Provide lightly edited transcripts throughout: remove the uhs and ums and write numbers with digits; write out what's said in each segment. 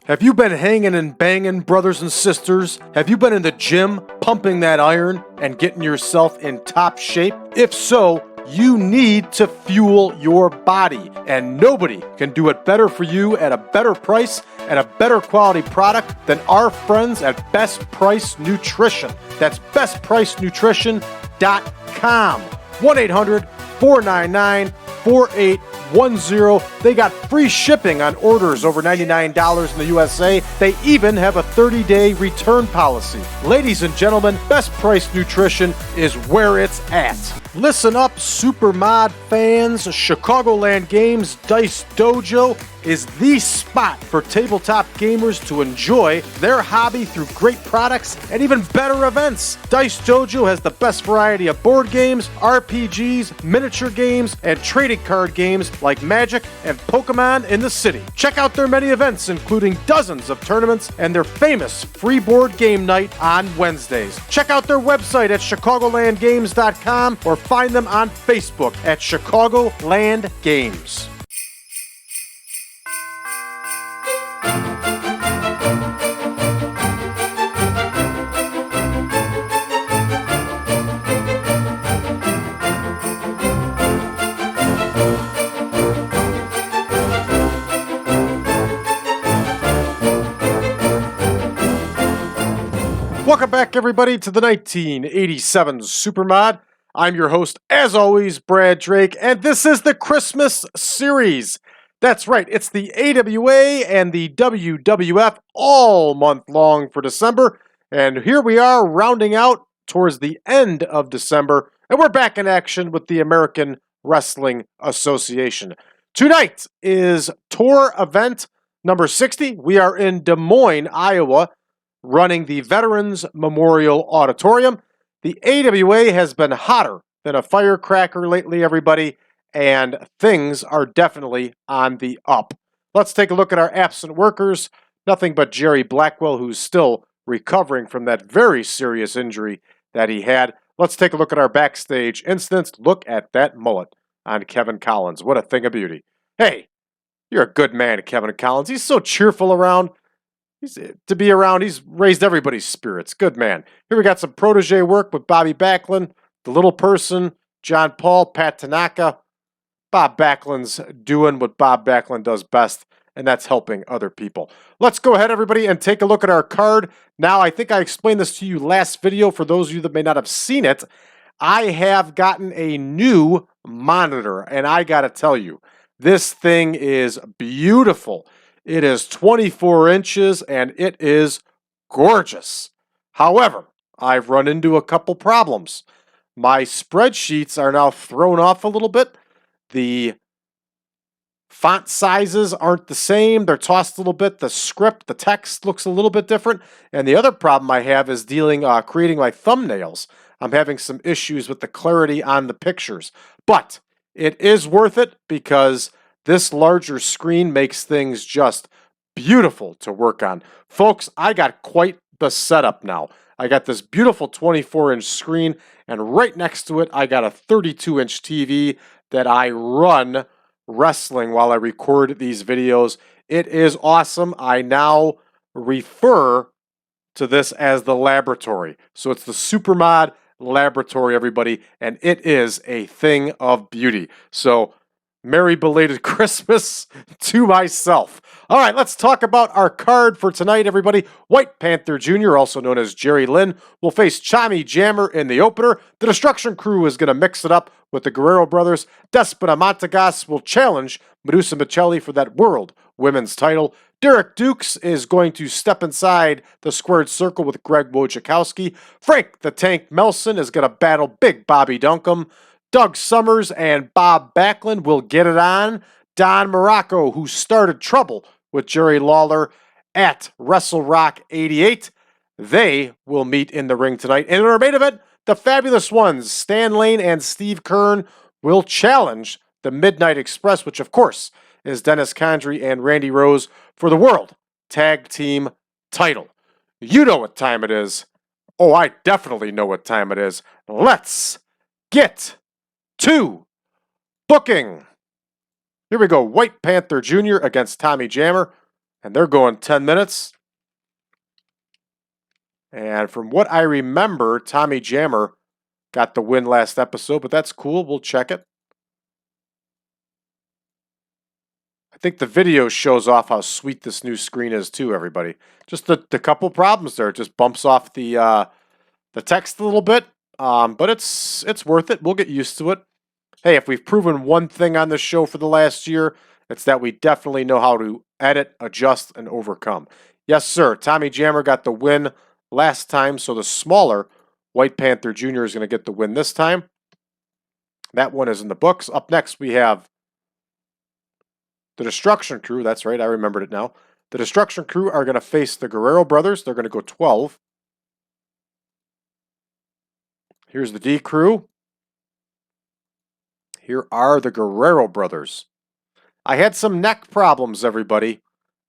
Have you been hanging and banging, brothers and sisters? Have you been in the gym, pumping that iron, and getting yourself in top shape? If so, you need to fuel your body, and nobody can do it better for you at a better price and a better quality product than our friends at Best Price Nutrition. That's bestpricenutrition.com. 1-800-499-4810. They got free shipping on orders over $99 in the USA. They even have a 30-day return policy. Ladies and gentlemen, Best Price Nutrition is where it's at. Listen up, Supermod fans. Chicagoland Games Dice Dojo is the spot for tabletop gamers to enjoy their hobby through great products and even better events. Dice Dojo has the best variety of board games, RPGs, miniature games, and trading card games like Magic and Pokemon in the city. Check out their many events, including dozens of tournaments and their famous free board game night on Wednesdays. Check out their website at chicagolandgames.com or find them on Facebook at Chicagoland Games. Welcome back, everybody, to the 1987 Supermod. I'm your host, as always, Brad Drake, and this is the Christmas series. That's right, it's the AWA and the WWF all month long for December, and here we are rounding out towards the end of December, and we're back in action with the American Wrestling Association. Tonight is tour event number 60. We are in Des Moines, Iowa, running the Veterans Memorial Auditorium. The AWA has been hotter than a firecracker lately, everybody, and things are definitely on the up. Let's take a look at our absent workers. Nothing but Jerry Blackwell, who's still recovering from that very serious injury that he had. Let's take a look at our backstage incidents. Look at that mullet on Kevin Collins. What a thing of beauty. Hey, you're a good man, Kevin Collins. He's so cheerful around. To be around, he's raised everybody's spirits. Good man. Here we got some protege work with Bobby Backlund, the little person, John Paul, Pat Tanaka. Bob Backlund's doing what Bob Backlund does best, and that's helping other people. Let's go ahead, everybody, and take a look at our card. Now, I think I explained this to you last video. For those of you that may not have seen it, I have gotten a new monitor, and I got to tell you, this thing is beautiful. It is 24 inches, and it is gorgeous. However, I've run into a couple problems. My spreadsheets are now thrown off a little bit. The font sizes aren't the same. They're tossed a little bit. The script, the text looks a little bit different. And the other problem I have is creating my thumbnails. I'm having some issues with the clarity on the pictures. But it is worth it because this larger screen makes things just beautiful to work on. Folks, I got quite the setup now. I got this beautiful 24-inch screen, and right next to it, I got a 32-inch TV that I run wrestling while I record these videos. It is awesome. I now refer to this as the laboratory. So it's the Supermod laboratory, everybody, and it is a thing of beauty. So merry belated Christmas to myself. All right, let's talk about our card for tonight, everybody. White Panther Jr., also known as Jerry Lynn, will face Tommy Jammer in the opener. The Destruction Crew is going to mix it up with the Guerrero brothers. Despina Montagas will challenge Madusa Miceli for that World Women's title. Derrick Dukes is going to step inside the squared circle with Greg Wojokowski. Frank the Tank Melson is going to battle Big Bobby Duncum. Doug Summers and Bob Backlund will get it on. Don Muraco, who started trouble with Jerry Lawler at Wrestle Rock 88, they will meet in the ring tonight. And in our main event, the Fabulous Ones, Stan Lane and Steve Kern, will challenge the Midnight Express, which of course is Dennis Condrey and Randy Rose, for the World Tag Team title. You know what time it is. Oh, I definitely know what time it is. Let's get to booking. Here we go. White Panther Jr. against Tommy Jammer. And they're going 10 minutes. And from what I remember, Tommy Jammer got the win last episode, but that's cool. We'll check it. I think the video shows off how sweet this new screen is too, everybody. Just the couple problems there. It just bumps off the text a little bit, but it's worth it. We'll get used to it. Hey, if we've proven one thing on this show for the last year, it's that we definitely know how to edit, adjust, and overcome. Yes, sir. Tommy Jammer got the win last time, so the smaller White Panther Jr. is going to get the win this time. That one is in the books. Up next, we have the Destruction Crew. That's right, I remembered it now. The Destruction Crew are going to face the Guerrero brothers. They're going to go 12. Here's the D Crew. Here are the Guerrero brothers. I had some neck problems, everybody.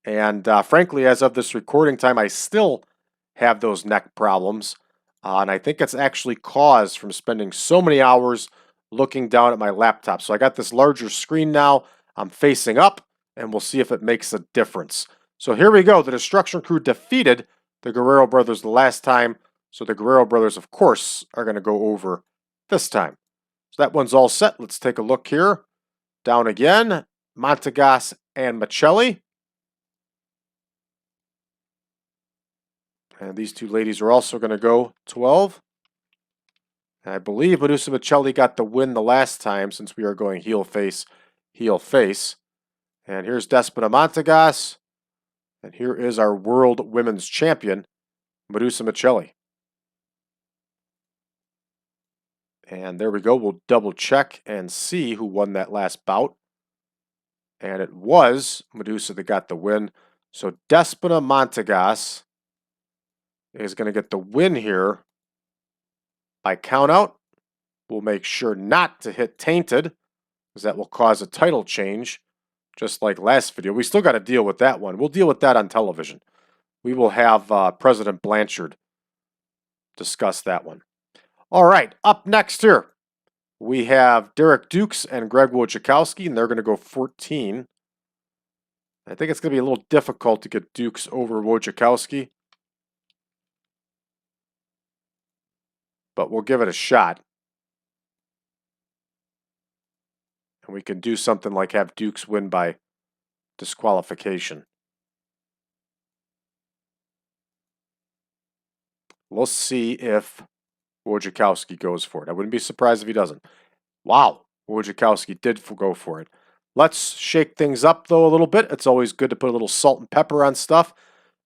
And frankly, as of this recording time, I still have those neck problems. And I think it's actually caused from spending so many hours looking down at my laptop. So I got this larger screen now. I'm facing up, and we'll see if it makes a difference. So here we go. The Destruction Crew defeated the Guerrero brothers the last time. So the Guerrero brothers, of course, are going to go over this time. So that one's all set. Let's take a look here. Down again, Montagas and Miceli. And these two ladies are also going to go 12. And I believe Madusa Miceli got the win the last time since we are going heel face, heel face. And here's Despina Montagas. And here is our World Women's Champion, Madusa Miceli. And there we go. We'll double check and see who won that last bout. And it was Madusa that got the win. So Despina Montagas is going to get the win here by count out. We'll make sure not to hit tainted, because that will cause a title change, just like last video. We still got to deal with that one. We'll deal with that on television. We will have President Blanchard discuss that one. All right, up next here, we have Derrick Dukes and Greg Wojokowski, and they're going to go 14. I think it's going to be a little difficult to get Dukes over Wojokowski, but we'll give it a shot. And we can do something like have Dukes win by disqualification. We'll see if Wojokowski goes for it. I wouldn't be surprised if he doesn't. Wow, Wojokowski did go for it. Let's shake things up, though, a little bit. It's always good to put a little salt and pepper on stuff.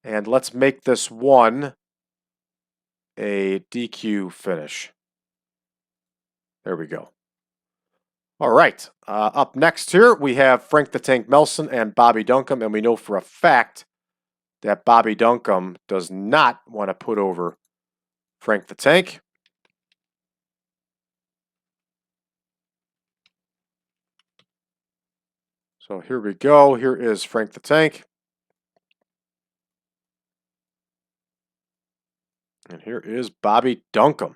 And let's make this one a DQ finish. There we go. All right, up next here, we have Frank the Tank Melson and Bobby Duncum, and we know for a fact that Bobby Duncum does not want to put over Frank the Tank. So here we go. Here is Frank the Tank. And here is Bobby Duncum.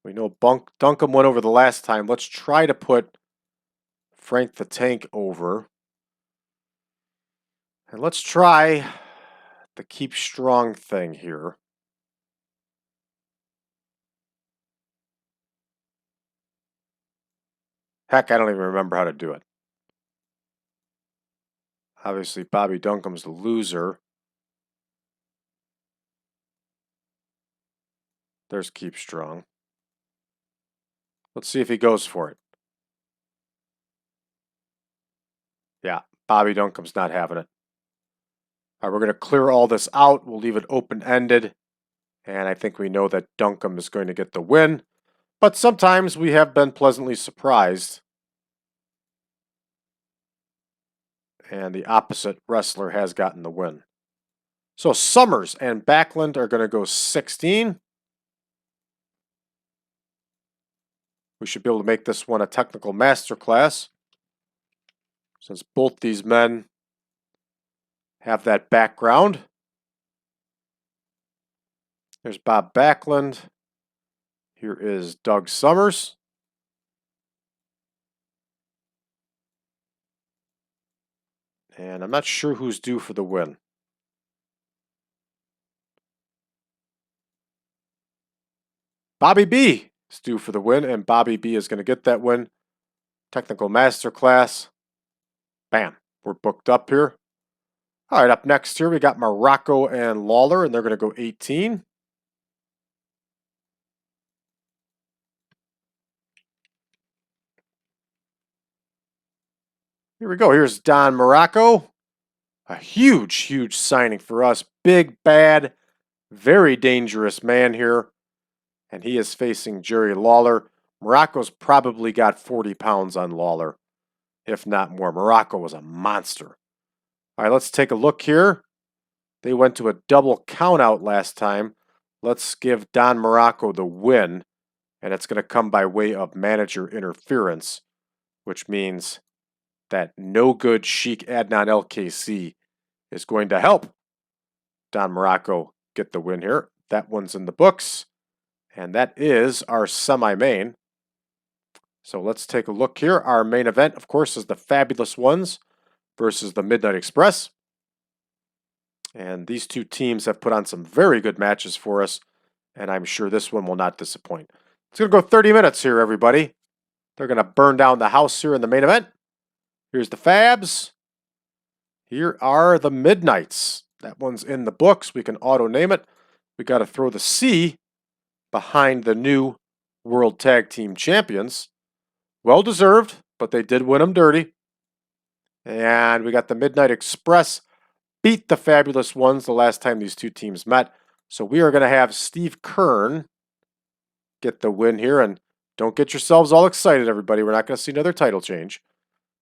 We know Duncum went over the last time. Let's try to put Frank the Tank over. And let's try the keep strong thing here. Heck, I don't even remember how to do it. Obviously, Bobby Duncum's the loser. There's keep strong. Let's see if he goes for it. Yeah, Bobby Duncum's not having it. All right, we're going to clear all this out. We'll leave it open-ended. And I think we know that Duncum is going to get the win. But sometimes we have been pleasantly surprised. And the opposite wrestler has gotten the win. So Summers and Backlund are going to go 16. We should be able to make this one a technical masterclass, since both these men have that background. There's Bob Backlund. Here is Doug Summers. And I'm not sure who's due for the win. Bobby B is due for the win, and Bobby B is going to get that win. Technical Masterclass. Bam. We're booked up here. All right, up next here, we got Muraco and Lawler, and they're going to go 18. Here we go. Here's Don Muraco. A huge, huge signing for us. Big, bad, very dangerous man here. And he is facing Jerry Lawler. Muraco's probably got 40 pounds on Lawler, if not more. Muraco was a monster. All right, let's take a look here. They went to a double countout last time. Let's give Don Muraco the win, and it's going to come by way of manager interference, which means that no good Sheik Adnan LKC is going to help Don Muraco get the win here. That one's in the books, and that is our semi-main. So let's take a look here. Our main event, of course, is the Fabulous Ones versus the Midnight Express. And these two teams have put on some very good matches for us, and I'm sure this one will not disappoint. It's going to go 30 minutes here, everybody. They're going to burn down the house here in the main event. Here's the Fabs. Here are the Midnights. That one's in the books. We can auto-name it. We got to throw the C behind the new World Tag Team Champions. Well deserved, but they did win them dirty. And we got the Midnight Express beat the Fabulous Ones the last time these two teams met. So we are going to have Steve Kern get the win here. And don't get yourselves all excited, everybody. We're not going to see another title change.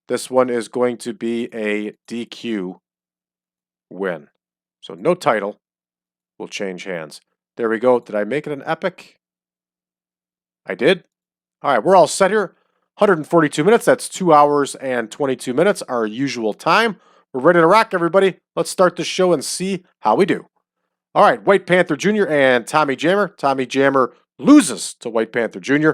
This one is going to be a DQ win. So no title will change hands. There we go. Did I make it an epic? I did. All right, we're all set here. 142 minutes. That's 2 hours and 22 minutes, our usual time. We're ready to rock, everybody. Let's start the show and see how we do. All right, White Panther Jr. and Tommy Jammer. Tommy Jammer loses to White Panther Jr.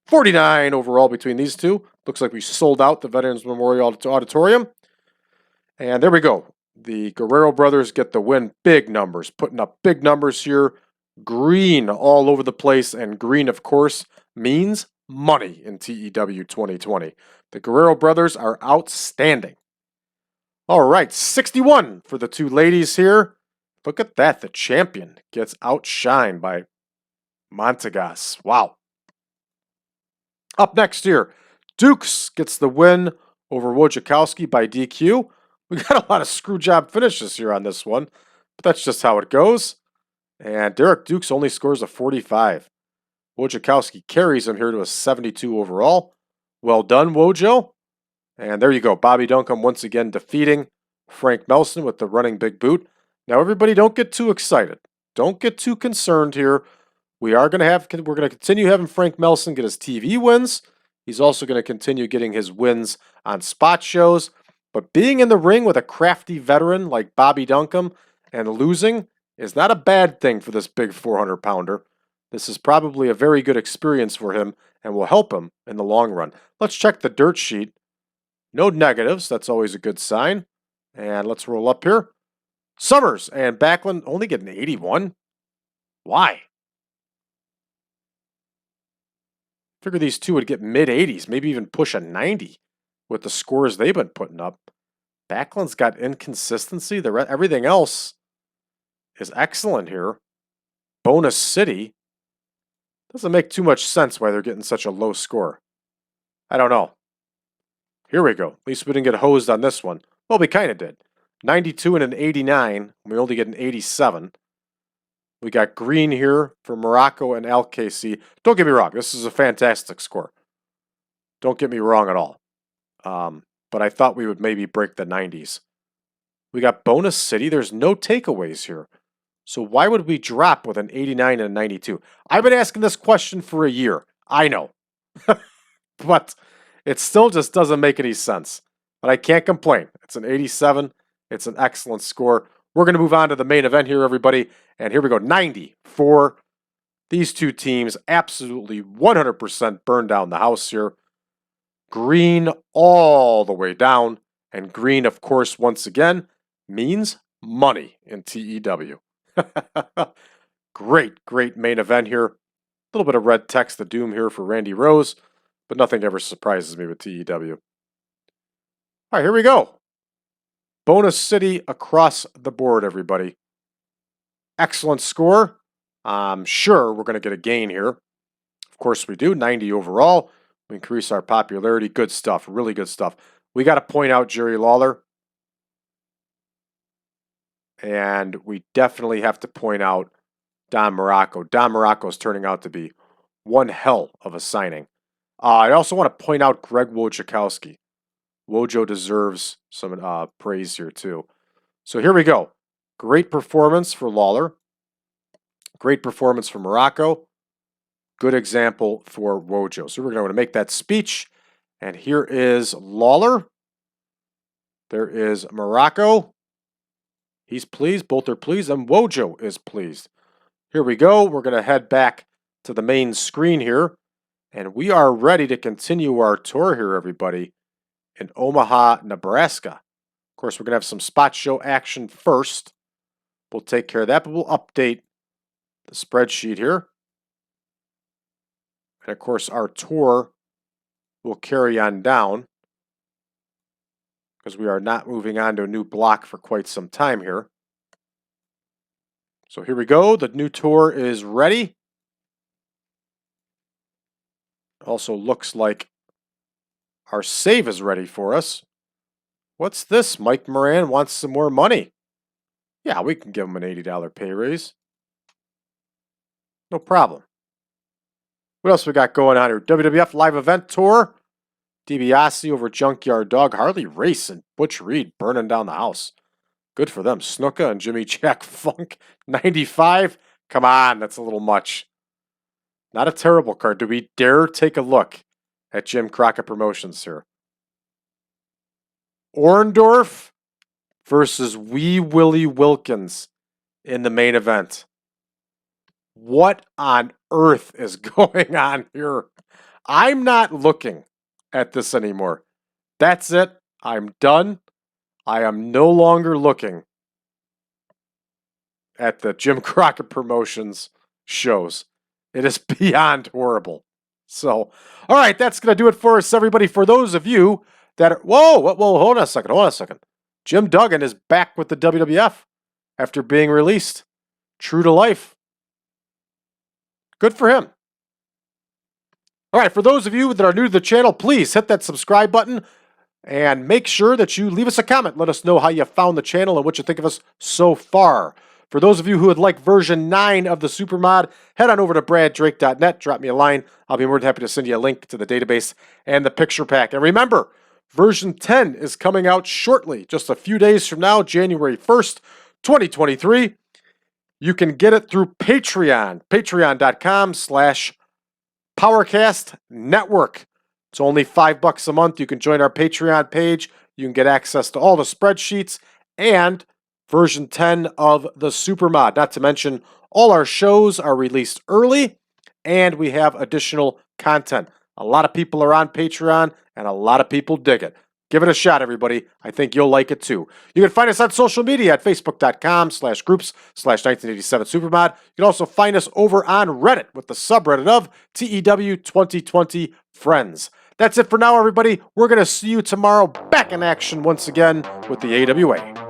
49 overall between these two. Looks like we sold out the Veterans Memorial Auditorium. And there we go. The Guerrero brothers get the win. Big numbers, putting up big numbers here. Green all over the place, and green, of course, means money in TEW 2020. The Guerrero brothers are outstanding. All right, 61 for the two ladies here. Look at that. The champion gets outshined by Montagas. Wow. Up next here, Dukes gets the win over Wojokowski by DQ. We got a lot of screw job finishes here on this one, but that's just how it goes. And Derrick Dukes only scores a 45. Wojokowski carries him here to a 72 overall. Well done, Wojo. And there you go. Bobby Duncum once again defeating Frank Melson with the running big boot. Now, everybody, don't get too excited. Don't get too concerned here. We're going to continue having Frank Melson get his TV wins. He's also going to continue getting his wins on spot shows. But being in the ring with a crafty veteran like Bobby Duncum and losing is not a bad thing for this big 400-pounder. This is probably a very good experience for him and will help him in the long run. Let's check the dirt sheet. No negatives. That's always a good sign. And let's roll up here. Summers and Backlund only get an 81. Why? Figure these two would get mid-80s, maybe even push a 90 with the scores they've been putting up. Backlund's got inconsistency. Everything else is excellent here. Bonus City. Doesn't make too much sense why they're getting such a low score. I don't know. Here we go. At least we didn't get hosed on this one. Well, we kind of did. 92 and an 89. We only get an 87. We got green here for Muraco and LKC. Don't get me wrong. This is a fantastic score. Don't get me wrong at all. But I thought we would maybe break the 90s. We got Bonus City. There's no takeaways here. So why would we drop with an 89 and a 92? I've been asking this question for a year. I know. But it still just doesn't make any sense. But I can't complain. It's an 87. It's an excellent score. We're going to move on to the main event here, everybody. And here we go. 90 for these two teams. Absolutely 100% burn down the house here. Green all the way down. And green, of course, once again, means money in TEW. Great main event here. A little bit of red text, the doom here for Randy Rose, but nothing ever surprises me with TEW. All right, here we go. Bonus City across the board, everybody. Excellent score. I'm sure we're going to get a gain here. Of course we do, 90 overall. We increase our popularity. Good stuff, really good stuff. We got to point out Jerry Lawler. And we definitely have to point out Don Muraco. Don Muraco is turning out to be one hell of a signing. I also want to point out Greg Wojokowski. Wojo deserves some praise here too. So here we go. Great performance for Lawler. Great performance for Muraco. Good example for Wojo. So we're going to make that speech. And here is Lawler. There is Muraco. He's pleased. Both are pleased. And Wojo is pleased. Here we go. We're going to head back to the main screen here. And we are ready to continue our tour here, everybody, in Omaha, Nebraska. Of course, we're going to have some spot show action first. We'll take care of that, but we'll update the spreadsheet here. And of course, our tour will carry on down because we are not moving on to a new block for quite some time here. So here we go. The new tour is ready. Also looks like our save is ready for us. What's this? Mike Moran wants some more money. Yeah, we can give him an $80 pay raise. No problem. What else we got going on here? WWF Live Event Tour. DiBiase over Junkyard Dog. Harley Race and Butch Reed burning down the house. Good for them. Snuka and Jimmy Jack Funk. 95. Come on, that's a little much. Not a terrible card. Do we dare take a look at Jim Crockett Promotions here? Orndorff versus Wee Willie Wilkins in the main event. What on earth is going on here? I'm not looking at this anymore. That's it. I'm done. I am no longer looking at the Jim Crockett Promotions shows. It is beyond horrible. So, all right, that's going to do it for us, everybody. For those of you that are... Whoa, hold on a second. Jim Duggan is back with the WWF after being released. True to life. Good for him. All right, for those of you that are new to the channel, please hit that subscribe button and make sure that you leave us a comment. Let us know how you found the channel and what you think of us so far. For those of you who would like version 9 of the Supermod, head on over to braddrake.net, drop me a line. I'll be more than happy to send you a link to the database and the picture pack. And remember, version 10 is coming out shortly, just a few days from now, January 1st, 2023. You can get it through Patreon, patreon.com/PowerCast Network. It's only $5 a month. You can join our Patreon page. You can get access to all the spreadsheets and version 10 of the Supermod. Not to mention, all our shows are released early, and we have additional content. A lot of people are on Patreon, and a lot of people dig it. Give it a shot, everybody. I think you'll like it too. You can find us on social media at facebook.com/groups/1987Supermod. You can also find us over on Reddit with the subreddit of TEW 2020 Friends. That's it for now, everybody. We're going to see you tomorrow back in action once again with the AWA.